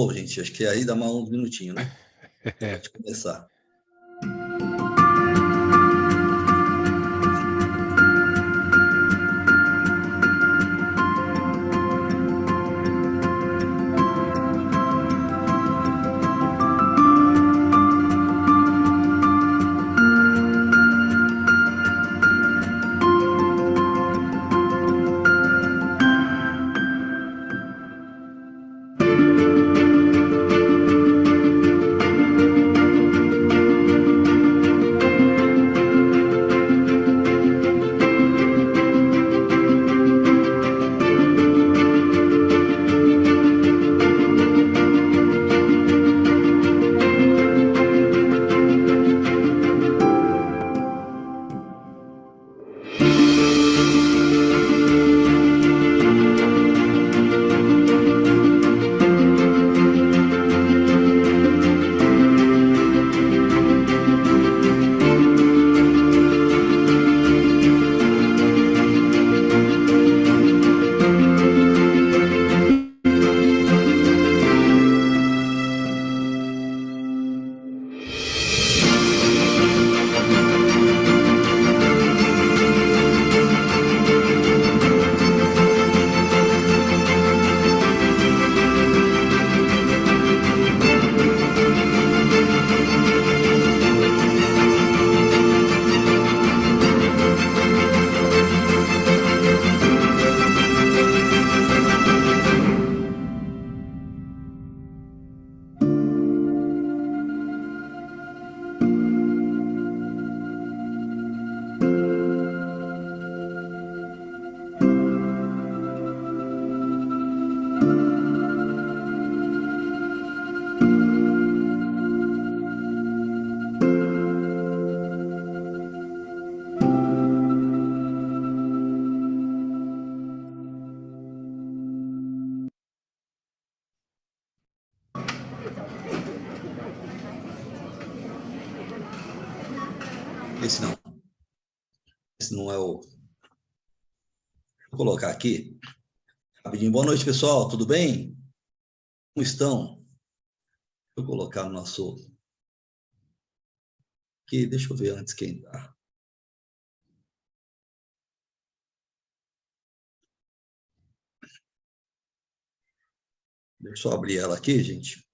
Bom, gente, acho que aí dá mais uns minutinhos, né? Pode começar. Esse não. Esse não é o... Vou colocar aqui. Rapidinho. Boa noite, pessoal. Tudo bem? Como estão? Deixa eu colocar no nosso... Aqui, deixa eu ver antes quem tá. Deixa eu só abrir ela aqui, gente.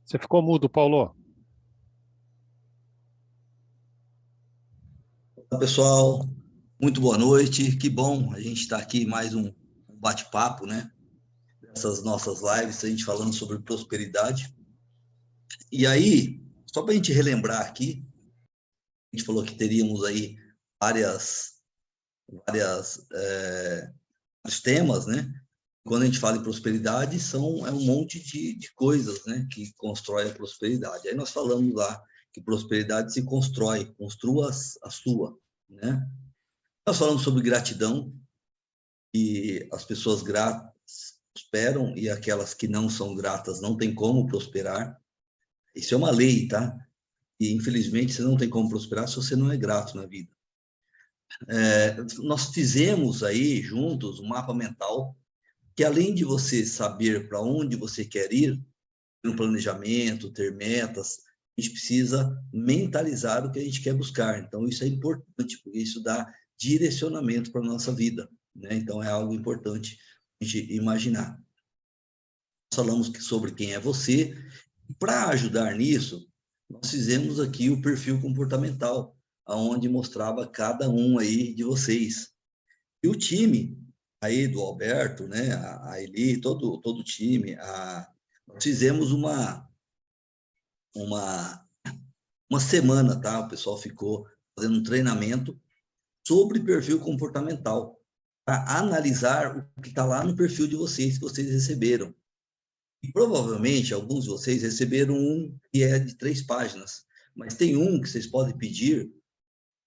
Você ficou mudo, Paulo. Olá, pessoal. Muito boa noite. Que bom a gente está aqui mais um bate-papo, né? Essas nossas lives, a gente falando sobre prosperidade. E aí, só para a gente relembrar aqui, a gente falou que teríamos aí vários temas, né? Quando a gente fala em prosperidade, é um monte de coisas, né, que constrói a prosperidade. Aí nós falamos lá que prosperidade se constrói, construa a sua, né? Nós falamos sobre gratidão, e as pessoas gratas prosperam e aquelas que não são gratas não tem como prosperar. Isso é uma lei, tá? E infelizmente você não tem como prosperar se você não é grato na vida. Nós fizemos aí juntos um mapa mental que, além de você saber para onde você quer ir, ter um planejamento, ter metas, a gente precisa mentalizar o que a gente quer buscar. Então, isso é importante, porque isso dá direcionamento para a nossa vida, né? Então, é algo importante a gente imaginar. Nós falamos sobre quem é você, e para ajudar nisso, nós fizemos aqui o perfil comportamental, onde mostrava cada um aí de vocês. E o time aí do Alberto, né, a Eli, todo o time, nós fizemos uma semana, tá? O pessoal ficou fazendo um treinamento sobre perfil comportamental, para analisar o que está lá no perfil de vocês, que vocês receberam. E provavelmente alguns de vocês receberam um que é de 3 páginas, mas tem um que vocês podem pedir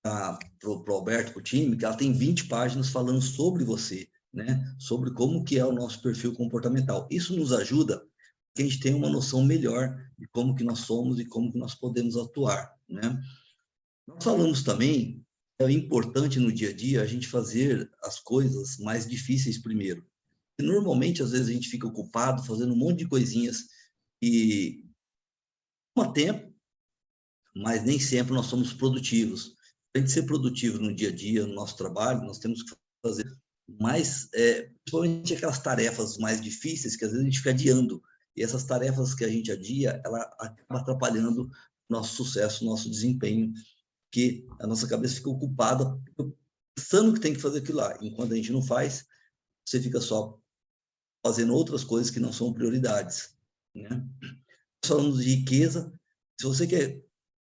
para o Alberto, para o time, que ela tem 20 páginas falando sobre você, né? Sobre como que é o nosso perfil comportamental. Isso nos ajuda que a gente tenha uma noção melhor de como que nós somos e como que nós podemos atuar, né? Nós falamos também que é importante no dia a dia a gente fazer as coisas mais difíceis primeiro. E normalmente, às vezes, a gente fica ocupado fazendo um monte de coisinhas e toma tempo, mas nem sempre nós somos produtivos. Para a gente ser produtivo no dia a dia, no nosso trabalho, nós temos que fazer mais, principalmente aquelas tarefas mais difíceis que às vezes a gente fica adiando. E essas tarefas que a gente adia, ela acaba atrapalhando nosso sucesso, nosso desempenho, que a nossa cabeça fica ocupada pensando que tem que fazer aquilo lá. Enquanto a gente não faz, você fica só fazendo outras coisas que não são prioridades, né? Nós falamos de riqueza. Se você quer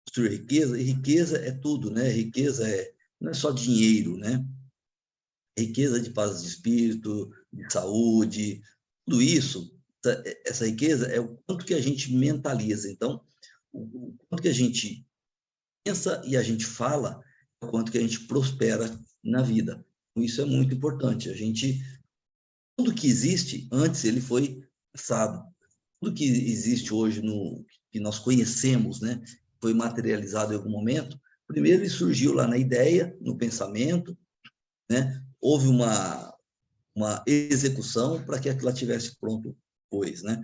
construir riqueza, e riqueza é tudo, né? Riqueza não é só dinheiro, né? Riqueza de paz de espírito, de saúde, tudo isso, essa riqueza é o quanto que a gente mentaliza. Então, o quanto que a gente pensa e a gente fala, o quanto que a gente prospera na vida. Isso é muito importante. Tudo que existe, antes ele foi pensado. Tudo que existe hoje, que nós conhecemos, né, foi materializado em algum momento, primeiro ele surgiu lá na ideia, no pensamento, né, houve uma execução para que aquilo estivesse pronto depois, né?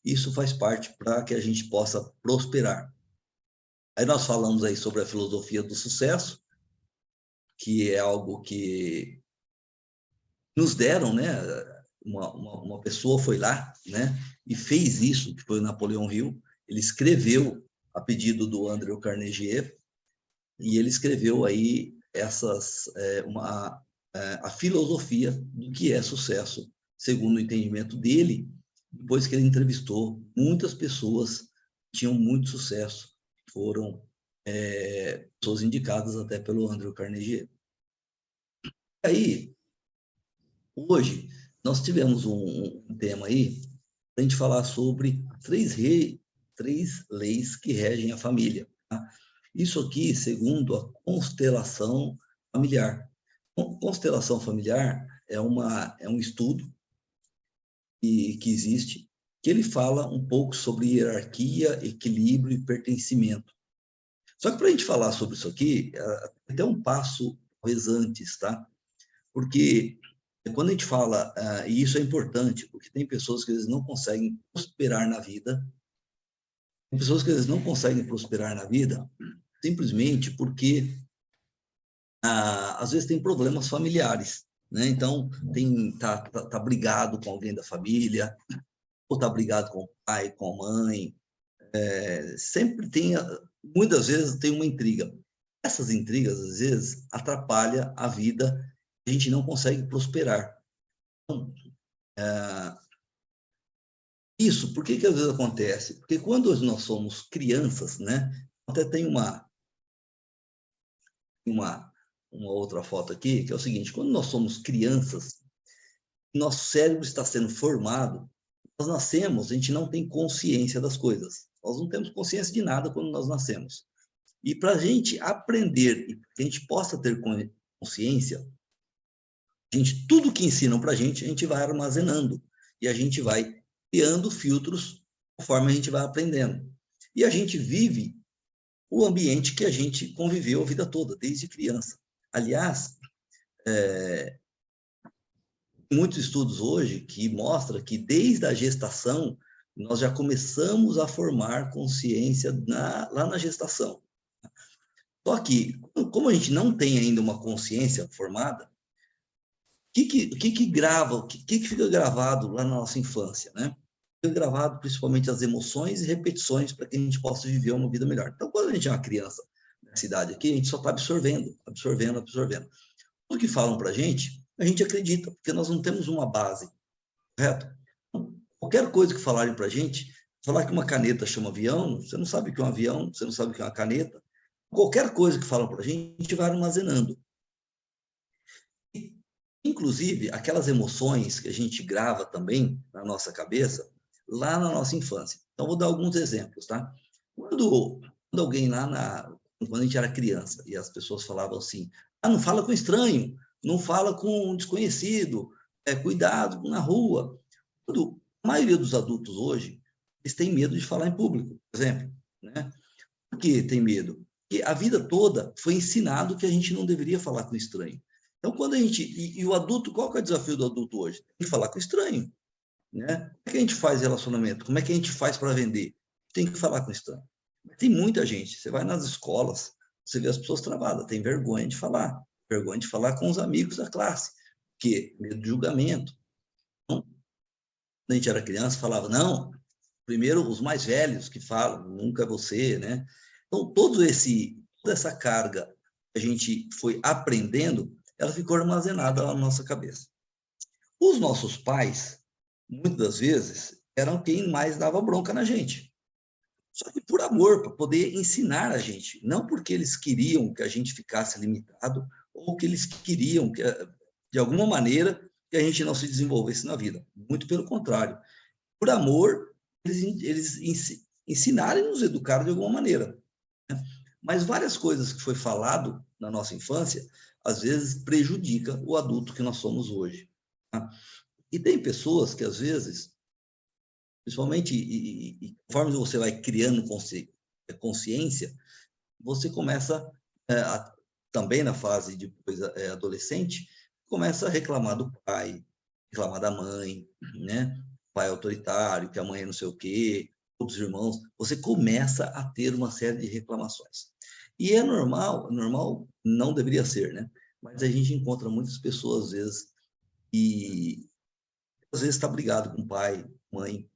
Isso faz parte para que a gente possa prosperar. Aí nós falamos aí sobre a filosofia do sucesso, que é algo que nos deram, né? Uma pessoa foi lá, né? E fez isso, que foi o Napoleão Hill. Ele escreveu a pedido do André Carnegie, e ele escreveu aí a filosofia do que é sucesso, segundo o entendimento dele, depois que ele entrevistou muitas pessoas que tinham muito sucesso, foram pessoas indicadas até pelo André Carnegie. Aí, hoje, nós tivemos um tema aí para a gente falar sobre três leis que regem a família. Tá? Isso aqui, segundo a constelação familiar. Constelação familiar é um estudo que existe, que ele fala um pouco sobre hierarquia, equilíbrio e pertencimento. Só que para a gente falar sobre isso aqui, até um passo talvez antes, tá? Porque quando a gente fala, e isso é importante, porque tem pessoas que eles não conseguem prosperar na vida, tem pessoas que eles não conseguem prosperar na vida simplesmente porque às vezes tem problemas familiares, né? Então tá brigado com alguém da família, ou tá brigado com o pai, com a mãe, sempre muitas vezes tem uma intriga. Essas intrigas às vezes atrapalham a vida, a gente não consegue prosperar. Então, isso, por que às vezes acontece? Porque quando nós somos crianças, né? Até tem uma outra foto aqui, que é o seguinte: quando nós somos crianças, nosso cérebro está sendo formado, nós nascemos, a gente não tem consciência das coisas. Nós não temos consciência de nada quando nós nascemos. E para a gente aprender e que a gente possa ter consciência, tudo que ensinam para a gente vai armazenando. E a gente vai criando filtros conforme a gente vai aprendendo. E a gente vive o ambiente que a gente conviveu a vida toda, desde criança. Aliás, muitos estudos hoje que mostram que desde a gestação nós já começamos a formar consciência lá na gestação. Só que, como a gente não tem ainda uma consciência formada, o que fica gravado lá na nossa infância, né? Fica gravado principalmente as emoções e repetições para que a gente possa viver uma vida melhor. Então, quando a gente é uma criança nessa idade aqui, a gente só está absorvendo. Tudo que falam para a gente a gente acredita, porque nós não temos uma base, correto? Qualquer coisa que falarem para a gente, falar que uma caneta chama avião, você não sabe o que é um avião, você não sabe o que é uma caneta. Qualquer coisa que falam para a gente vai armazenando. Inclusive, aquelas emoções que a gente grava também na nossa cabeça, lá na nossa infância. Então, vou dar alguns exemplos, tá? Quando alguém quando a gente era criança, e as pessoas falavam assim, não fala com estranho, não fala com um desconhecido, cuidado na rua. Quando a maioria dos adultos hoje, eles têm medo de falar em público, por exemplo, né? Por que tem medo? Porque a vida toda foi ensinado que a gente não deveria falar com estranho. Então, quando a gente... E o adulto, qual que é o desafio do adulto hoje? Tem que falar com estranho, né? Como é que a gente faz relacionamento? Como é que a gente faz para vender? Tem que falar com estranho. Tem muita gente, você vai nas escolas, você vê as pessoas travadas, tem vergonha de falar com os amigos da classe, porque medo de julgamento. Então, quando a gente era criança, falava, não, primeiro os mais velhos que falam, nunca é você, né? Então, toda essa carga que a gente foi aprendendo, ela ficou armazenada lá na nossa cabeça. Os nossos pais, muitas das vezes, eram quem mais dava bronca na gente. Só que por amor, para poder ensinar a gente, não porque eles queriam que a gente ficasse limitado ou que eles queriam que, de alguma maneira, que a gente não se desenvolvesse na vida. Muito pelo contrário. Por amor, eles ensinaram e nos educaram de alguma maneira. Né? Mas várias coisas que foi falado na nossa infância, às vezes prejudica o adulto que nós somos hoje. Tá? E tem pessoas que, às vezes, principalmente, e conforme você vai criando consciência, você começa, também na fase de adolescente, começa a reclamar do pai, reclamar da mãe, né? O pai é autoritário, que a mãe é não sei o quê, outros irmãos. Você começa a ter uma série de reclamações. E é normal não deveria ser, né? Mas a gente encontra muitas pessoas, às vezes, e às vezes está brigado com o pai, mãe.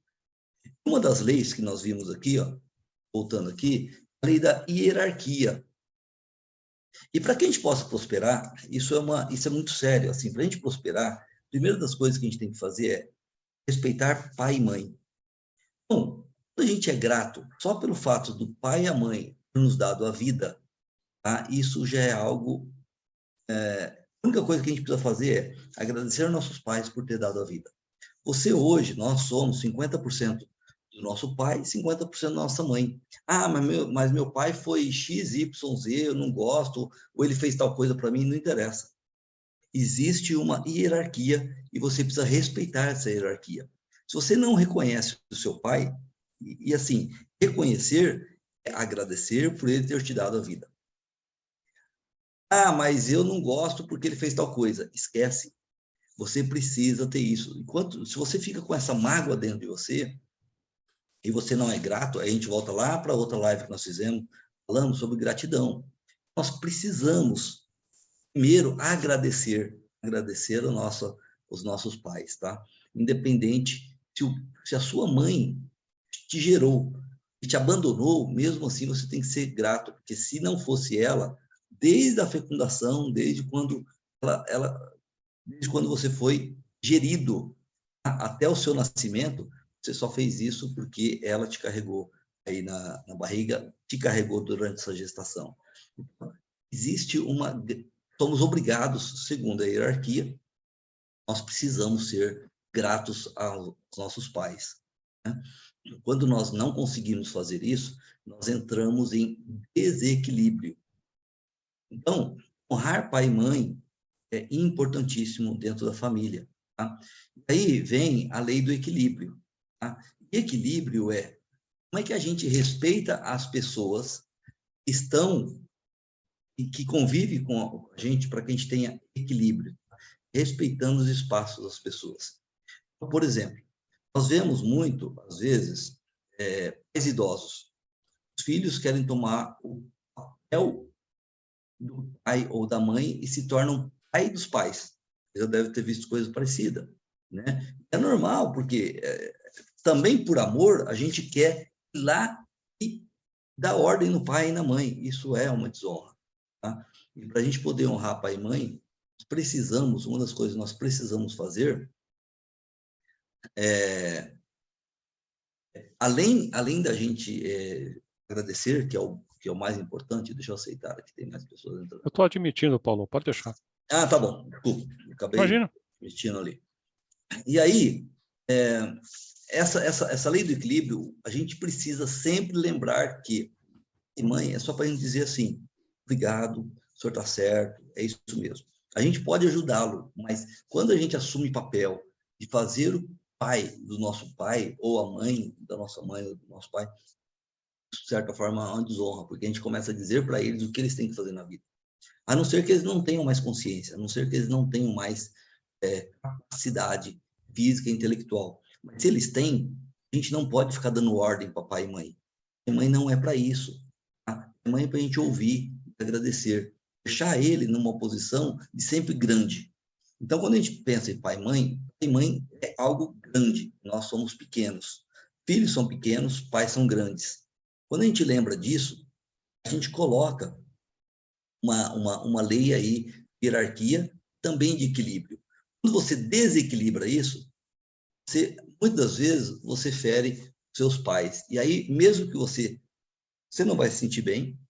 Uma das leis que nós vimos aqui, ó, voltando aqui, a lei da hierarquia. E para que a gente possa prosperar, isso é muito sério. Assim, para a gente prosperar, a primeira das coisas que a gente tem que fazer é respeitar pai e mãe. Bom, quando a gente é grato só pelo fato do pai e a mãe ter nos dado a vida, tá? Isso já é algo... a única coisa que a gente precisa fazer é agradecer aos nossos pais por ter dado a vida. Você hoje, nós somos 50% do nosso pai e 50% da nossa mãe. Mas meu pai foi XYZ, eu não gosto, ou ele fez tal coisa para mim, não interessa. Existe uma hierarquia e você precisa respeitar essa hierarquia. Se você não reconhece o seu pai, e assim, reconhecer é agradecer por ele ter te dado a vida. Mas eu não gosto porque ele fez tal coisa. Esquece. Você precisa ter isso. Se você fica com essa mágoa dentro de você, e você não é grato, aí a gente volta lá para outra live que nós fizemos, falando sobre gratidão. Nós precisamos, primeiro, agradecer os nossos pais, tá? Independente se a sua mãe te gerou e te abandonou, mesmo assim você tem que ser grato, porque se não fosse ela, desde a fecundação, desde quando você foi gerido até o seu nascimento, você só fez isso porque ela te carregou aí na barriga, te carregou durante essa gestação. Então, somos obrigados, segundo a hierarquia, nós precisamos ser gratos aos nossos pais. Né? Quando nós não conseguimos fazer isso, nós entramos em desequilíbrio. Então, honrar pai e mãe é importantíssimo dentro da família. Tá? Aí vem a lei do equilíbrio. Tá? Equilíbrio como é que a gente respeita as pessoas que estão e que convivem com a gente para que a gente tenha equilíbrio, respeitando os espaços das pessoas. Então, por exemplo, nós vemos muito, às vezes, pais idosos. Os filhos querem tomar o papel do pai ou da mãe e se tornam pai dos pais. Você já deve ter visto coisa parecida, né? É normal, porque também por amor a gente quer ir lá e dar ordem no pai e na mãe. Isso é uma desonra. Tá? E para a gente poder honrar pai e mãe, precisamos, uma das coisas que nós precisamos fazer além da gente agradecer, que é o mais importante, deixa eu aceitar, aqui tem mais pessoas entrando. Eu estou admitindo, Paulo, pode deixar. Ah, tá bom, desculpa, acabei Imagina. admitindo ali. E aí, essa lei do equilíbrio, a gente precisa sempre lembrar que, mãe, é só para a gente dizer assim, obrigado, o senhor está certo, é isso mesmo. A gente pode ajudá-lo, mas quando a gente assume papel de fazer o pai do nosso pai, ou a mãe da nossa mãe, ou do nosso pai, de certa forma, é uma desonra, porque a gente começa a dizer para eles o que eles têm que fazer na vida. A não ser que eles não tenham mais consciência, a não ser que eles não tenham mais capacidade física e intelectual. Mas se eles têm, a gente não pode ficar dando ordem para pai e mãe. Pai e mãe não é para isso. Tá? Mãe é para a gente ouvir, agradecer, deixar ele numa posição de sempre grande. Então, quando a gente pensa em pai e mãe é algo grande, nós somos pequenos. Filhos são pequenos, pais são grandes. Quando a gente lembra disso, a gente coloca uma lei aí, hierarquia, também de equilíbrio. Quando você desequilibra isso, muitas vezes você fere seus pais. E aí, mesmo que você não vai se sentir bem,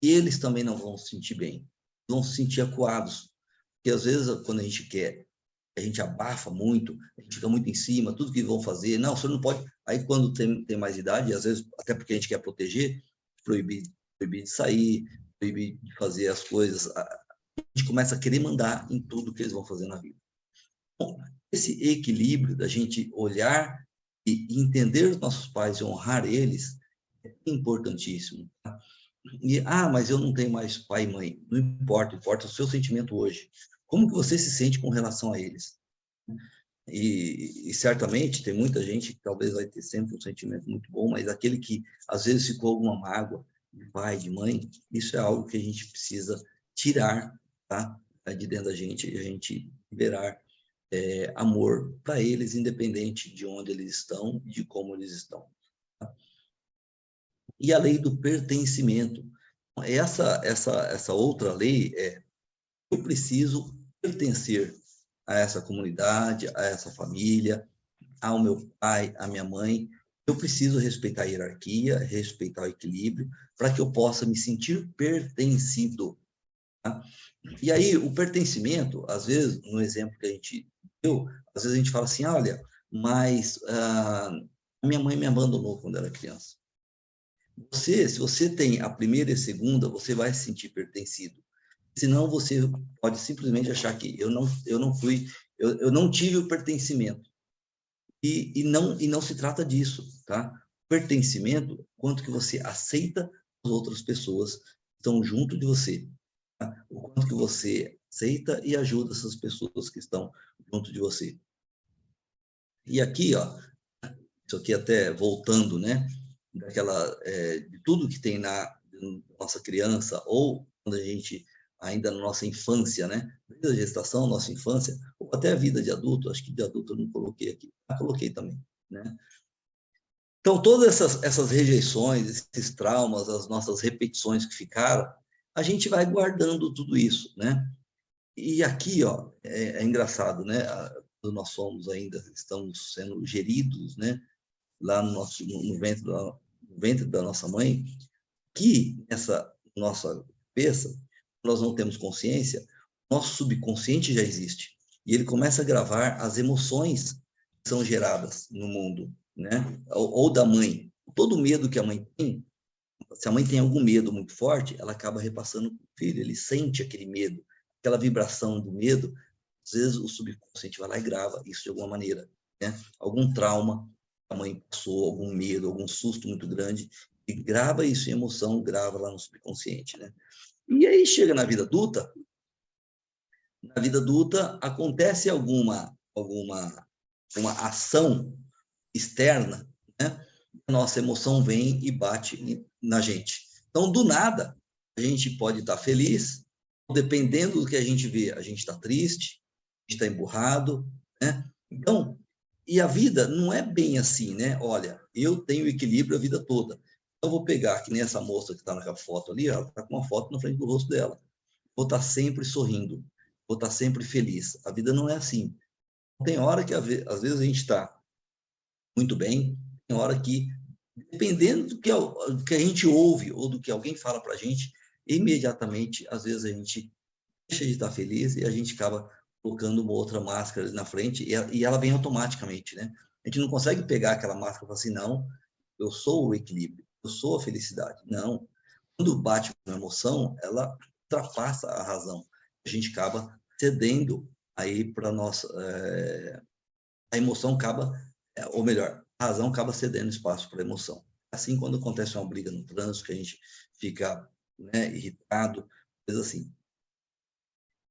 eles também não vão se sentir bem. Vão se sentir acuados. Porque às vezes, quando a gente quer, a gente abafa muito, a gente fica muito em cima, tudo que vão fazer, não, o senhor não pode. Aí, quando tem mais idade, às vezes, até porque a gente quer proteger, proibir de sair, proibir de fazer as coisas, a gente começa a querer mandar em tudo que eles vão fazer na vida. Bom, esse equilíbrio da gente olhar e entender os nossos pais e honrar eles é importantíssimo. Tá? Mas eu não tenho mais pai e mãe. Não importa, importa o seu sentimento hoje. Como que você se sente com relação a eles? E certamente tem muita gente que talvez vai ter sempre um sentimento muito bom, mas aquele que às vezes ficou alguma mágoa de pai, de mãe, isso é algo que a gente precisa tirar, tá? De dentro da gente e a gente liberar amor para eles, independente de onde eles estão e de como eles estão. Tá? E a lei do pertencimento. Essa outra lei eu preciso pertencer a essa comunidade, a essa família, ao meu pai, à minha mãe. Eu preciso respeitar a hierarquia, respeitar o equilíbrio, para que eu possa me sentir pertencido. Tá? E aí, o pertencimento, às vezes, no exemplo que a gente deu, às vezes a gente fala assim, olha, mas a minha mãe me abandonou quando era criança. Se você tem a primeira e a segunda, você vai se sentir pertencido. Senão você pode simplesmente achar que eu não tive o pertencimento. E não se trata disso, tá? Pertencimento, quanto que você aceita as outras pessoas que estão junto de você. Tá? O quanto que você aceita e ajuda essas pessoas que estão junto de você. E aqui, ó, isso aqui até voltando, né? De tudo que tem na nossa criança, ou quando a gente ainda na nossa infância, né? Desde a gestação, nossa infância, ou até a vida de adulto, acho que de adulto eu não coloquei aqui, coloquei também, né? Então, todas essas rejeições, esses traumas, as nossas repetições que ficaram, a gente vai guardando tudo isso, né? E aqui, ó, é engraçado, né? Nós somos ainda, estamos sendo geridos, né? Lá no ventre da nossa mãe, que nessa nossa cabeça, nós não temos consciência, nosso subconsciente já existe. E ele começa a gravar as emoções que são geradas no mundo, né? Ou da mãe. Todo medo que a mãe tem, se a mãe tem algum medo muito forte, ela acaba repassando para o filho, ele sente aquele medo, aquela vibração do medo, às vezes o subconsciente vai lá e grava isso de alguma maneira, né? Algum trauma a mãe passou, algum medo, algum susto muito grande, e grava isso em emoção, grava lá no subconsciente, né? E aí chega na vida adulta acontece uma ação externa, né? A nossa emoção vem e bate na gente. Então, do nada, a gente pode estar feliz, dependendo do que a gente vê, a gente está triste, a gente está emburrado, né? Então, e a vida não é bem assim, né? Olha, eu tenho equilíbrio a vida toda. Eu vou pegar, que nem essa moça que está naquela foto ali, ela está com uma foto na frente do rosto dela. Vou estar sempre sorrindo. vou estar sempre feliz. A vida não é assim. Tem hora que, às vezes, a gente está muito bem, tem hora que, dependendo do que a gente ouve ou do que alguém fala para a gente, imediatamente, às vezes, a gente deixa de estar feliz e a gente acaba colocando uma outra máscara na frente e ela vem automaticamente, né? A gente não consegue pegar aquela máscara e falar assim, não, eu sou o equilíbrio, eu sou a felicidade. Não. Quando bate uma emoção, ela ultrapassa a razão. A gente acaba cedendo aí para nossa... a emoção acaba, ou melhor, a razão acaba cedendo espaço para a emoção. Assim, quando acontece uma briga no trânsito, que a gente fica, né, irritado, coisa assim.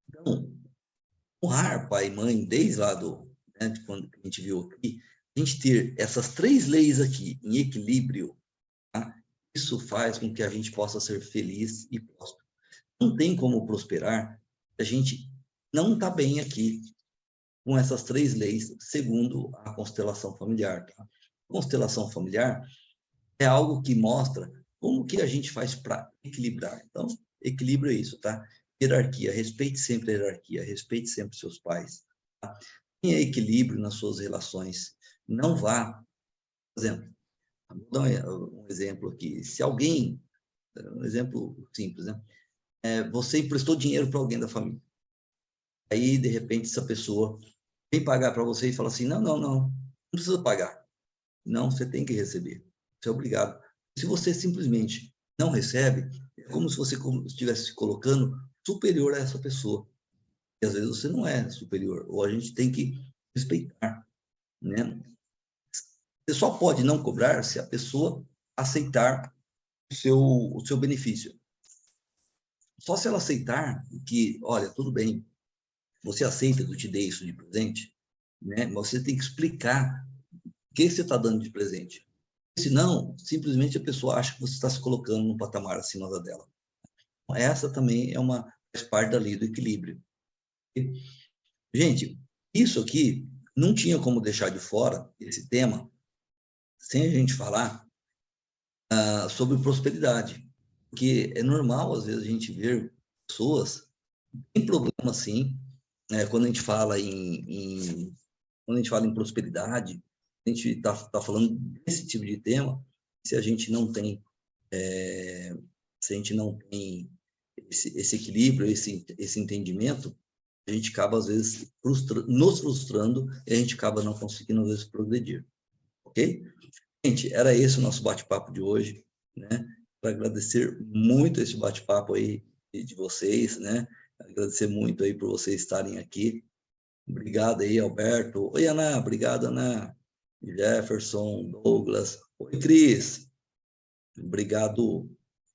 Então, honrar pai e mãe, desde lá né, de quando a gente viu aqui, a gente ter essas 3 leis aqui em equilíbrio, tá? Isso faz com que a gente possa ser feliz e próspero. Não tem como prosperar se a gente não está bem aqui com essas 3 leis, segundo a constelação familiar. Tá? A constelação familiar é algo que mostra como que a gente faz para equilibrar. Então, equilíbrio é isso, tá? Hierarquia, respeite sempre a hierarquia, respeite sempre seus pais. Tá? Tenha equilíbrio nas suas relações. Não vá, por exemplo, vou dar um exemplo aqui. Se alguém, um exemplo simples, né? Você emprestou dinheiro para alguém da família. Aí, de repente, essa pessoa vem pagar para você e fala assim, não precisa pagar. Não, você tem que receber. Você é obrigado. Se você simplesmente não recebe, é como se você estivesse se colocando superior a essa pessoa. E às vezes você não é superior, ou a gente tem que respeitar, né? Você só pode não cobrar se a pessoa aceitar o seu benefício. Só se ela aceitar que, olha, tudo bem, você aceita que eu te dei isso de presente, né? Mas você tem que explicar o que você está dando de presente. Senão, simplesmente a pessoa acha que você está se colocando num patamar acima da dela. Essa também faz parte da lei do equilíbrio. Gente, isso aqui não tinha como deixar de fora esse tema sem a gente falar sobre prosperidade. Porque é normal, às vezes, a gente ver pessoas que têm problema, sim, quando a gente fala quando a gente fala em prosperidade, a gente está falando desse tipo de tema, se a gente não tem esse equilíbrio, esse entendimento, a gente acaba, às vezes, nos frustrando e a gente acaba não conseguindo, às vezes, progredir. Ok? Gente, era esse o nosso bate-papo de hoje, né? Para agradecer muito esse bate-papo aí de vocês, né? Agradecer muito aí por vocês estarem aqui. Obrigado aí, Alberto. Oi, Ana. Obrigado, Ana. Jefferson, Douglas. Oi, Cris. Obrigado,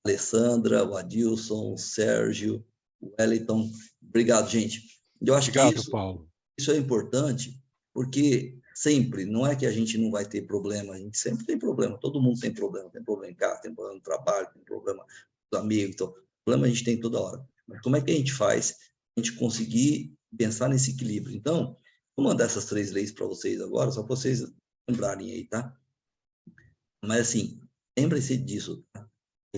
Alessandra, o Adilson, o Sérgio, o Wellington. Obrigado, gente. Eu acho Obrigado, que Paulo. isso é importante, porque sempre, não é que a gente não vai ter problema, a gente sempre tem problema, todo mundo tem problema em casa, tem problema no trabalho, tem problema com os amigos, então, problema a gente tem toda hora. Mas como é que a gente faz a gente conseguir pensar nesse equilíbrio? Então, vou mandar essas 3 leis para vocês agora, só para vocês lembrarem aí, tá? Mas, assim, lembrem-se disso, tá?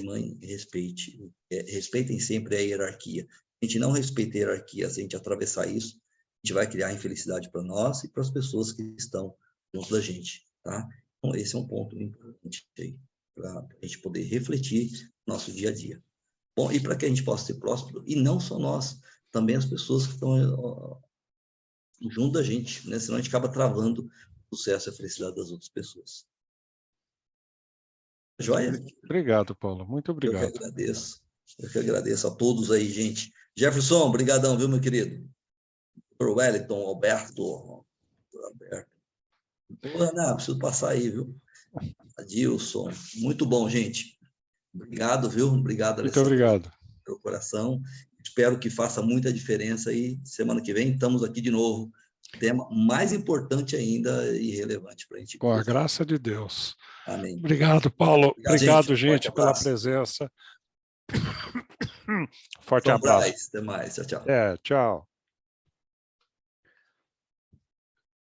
Mãe, respeitem sempre a hierarquia. A gente não respeita a hierarquia, se a gente atravessar isso, a gente vai criar infelicidade para nós e para as pessoas que estão junto da gente, tá? Então, esse é um ponto importante aí, para a gente poder refletir no nosso dia a dia. Bom, e para que a gente possa ser próspero, e não só nós, também as pessoas que estão junto da gente, né? Senão a gente acaba travando o sucesso e a felicidade das outras pessoas. Joia? Obrigado, Paulo. Muito Eu que obrigado. agradeço. Eu que agradeço a todos aí, gente. Jefferson, brigadão, viu, meu querido? Pro Wellington, Alberto. Ana, preciso passar aí, viu? Adilson. Muito bom, gente. Obrigado, viu? Obrigado, Muito Alessandro, obrigado. pelo coração. Espero que faça muita diferença e semana que vem estamos aqui de novo. Tema mais importante ainda e relevante para a gente. Com a graça de Deus. Amém. Obrigado, Paulo. Obrigado, Obrigado, Forte gente, pela abraço. presença. Forte Tom abraço. Braz. Até mais. Tchau, tchau. Tchau.